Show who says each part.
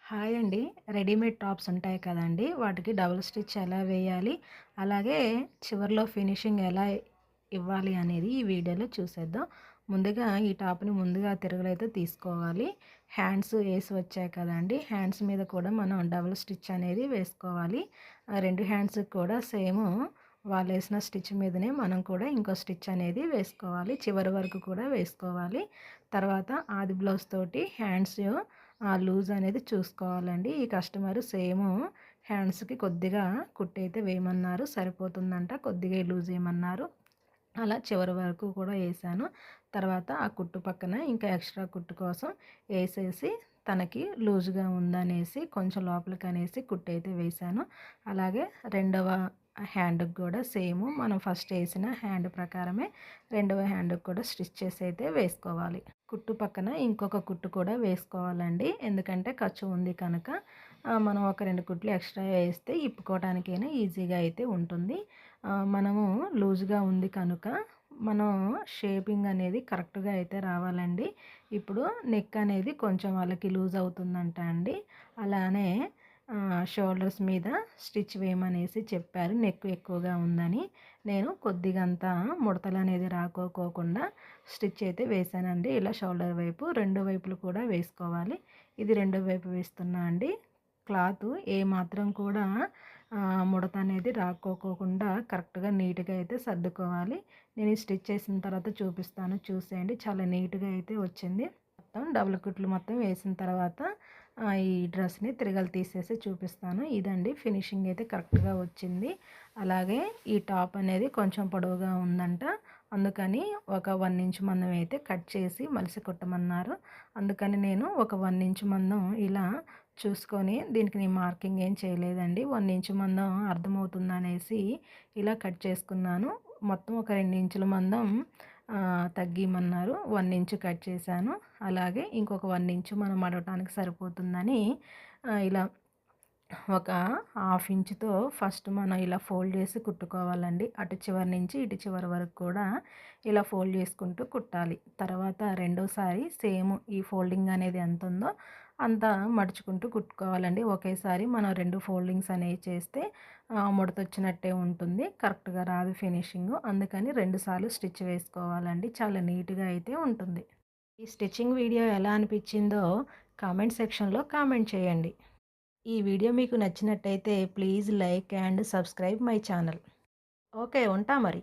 Speaker 1: Hi అండి. Readymade tops ఉంటాయి కదండీ! వాటికి డబుల్ స్టిచ్ ఎలా వేయాలి? అలాగే చివర్లో ఫినిషింగ్ ఎలా ఇవ్వాలి అనేది ఈ వీడియోలో చూసేద్దాం. ముందుగా ఈ టాప్‌ని తిరగలైతే తీసుకోవాలి. హ్యాండ్స్ ఏసి వచ్చాయి కదండీ! హ్యాండ్స్ మీద కూడా మనం డబుల్ స్టిచ్ అనేది వేసుకోవాలి. 2 హ్యాండ్స్‌కి కూడా వాళ్ళేసిన స్టిచ్ మీదనే మనం కూడా ఇంకో స్టిచ్ అనేది వేసుకోవాలి. చివరి వరకు కూడా వేసుకోవాలి. తర్వాత ఆది బ్లౌజ్ తోటి హ్యాండ్స్ లూజ్ అనేది చూసుకోవాలండి. ఈ కస్టమర్ హ్యాండ్స్‌కి కొద్దిగా కుట్టయితే వేయమన్నారు. సరిపోతుందంట. కొద్దిగా లూజ్ ఏయమన్నారు. అలా చివరి వరకు కూడా ఏసాను. తర్వాత ఆ కుట్టు పక్కన ఇంకా ఎక్స్ట్రా కుట్టు కోసం ఏసేసి తనకి లూజ్‌గా ఉందనేసి కొంచెం లోపలికనేసి కుట్టయితే వేశాను. అలాగే రెండవ హ్యాండ్‌కి కూడా మనం ఫస్ట్ ఏసిన హ్యాండ్ ప్రకారమే రెండవ హ్యాండ్‌కి కూడా స్టిచ్ చేసి అయితే వేసుకోవాలి. కుట్టు పక్కన ఇంకొక కుట్టు కూడా వేసుకోవాలండి. ఎందుకంటే ఖర్చు ఉంది కనుక మనం ఒక 2 కుట్లు ఎక్స్ట్రా ఏస్తే ఇప్పుకోవడానికైనా ఈజీగా అయితే ఉంటుంది. మనము లూజ్‌గా ఉంది కనుక మనం షేపింగ్ అనేది కరెక్ట్‌గా అయితే రావాలండి. ఇప్పుడు నెక్ అనేది కొంచెం వాళ్ళకి లూజ్ అవుతుందంట అండి. అలానే షోల్డర్స్ మీద స్టిచ్ వేయమనేసి చెప్పారు. నెక్ ఎక్కువగా ఉందని. నేను కొద్దిగంతా ముడతలనేది రాకోకుండా స్టిచ్ అయితే వేశానండి. ఇలా షోల్డర్ వైపు 2 వైపులు కూడా వేసుకోవాలి. ఇది రెండో వైపు వేస్తున్నా అండి. క్లాతు ఏమాత్రం కూడా ముడత అనేది రాకోకుండా కరెక్ట్‌గా నీట్‌గా అయితే సర్దుకోవాలి. నేను ఈ స్టిచ్ చేసిన తర్వాత చూపిస్తాను. చూసేయండి. చాలా నీట్‌గా అయితే వచ్చింది. మొత్తం డబుల్ కుట్లు మొత్తం వేసిన తర్వాత ఈ డ్రెస్‌ని తిరగలి తీసేసి చూపిస్తాను. ఇదండి ఫినిషింగ్ అయితే కరెక్ట్‌గా వచ్చింది. అలాగే ఈ టాప్ అనేది కొంచెం పొడవుగా ఉందంట. అందుకని ఒక 1 ఇంచ్ మందం అయితే కట్ చేసి మలిసి కుట్టమన్నారు. అందుకని నేను ఒక 1 ఇంచ్ మందం ఇలా చూసుకొని దీనికి నేను మార్కింగ్ ఏం చేయలేదండి. 1 ఇంచ్ మందం అర్థమవుతుందనేసి ఇలా కట్ చేసుకున్నాను. మొత్తం ఒక 2 ఇంచుల మందం తగ్గియమన్నారు. 1 ఇంచ్ కట్ చేశాను. అలాగే ఇంకొక 1 ఇంచ్ మనం మడవటానికి సరిపోతుందని ఇలా ఒక హాఫ్ ఇంచ్‌తో ఫస్ట్ మనం ఇలా ఫోల్డ్ చేసి కుట్టుకోవాలండి. అటు చివరి నుంచి ఇటు చివరి వరకు కూడా ఇలా ఫోల్డ్ చేసుకుంటూ కుట్టాలి. తర్వాత రెండోసారి ఈ ఫోల్డింగ్ అనేది ఎంతుందో అంత మడుచుకుంటూ కుట్టుకోవాలండి. ఒకేసారి మనం 2 ఫోల్డింగ్స్ అనేవి చేస్తే ముడతొచ్చినట్టే ఉంటుంది. కరెక్ట్‌గా రాదు ఫినిషింగు. అందుకని 2 సార్లు స్టిచ్ వేసుకోవాలండి. చాలా నీట్‌గా అయితే ఉంటుంది. ఈ స్టిచ్చింగ్ వీడియో ఎలా అనిపించిందో కామెంట్ సెక్షన్‌లో కామెంట్ చేయండి. ఈ వీడియో మీకు నచ్చినట్టయితే please like and subscribe my channel. Okay. ఉంటా మరి.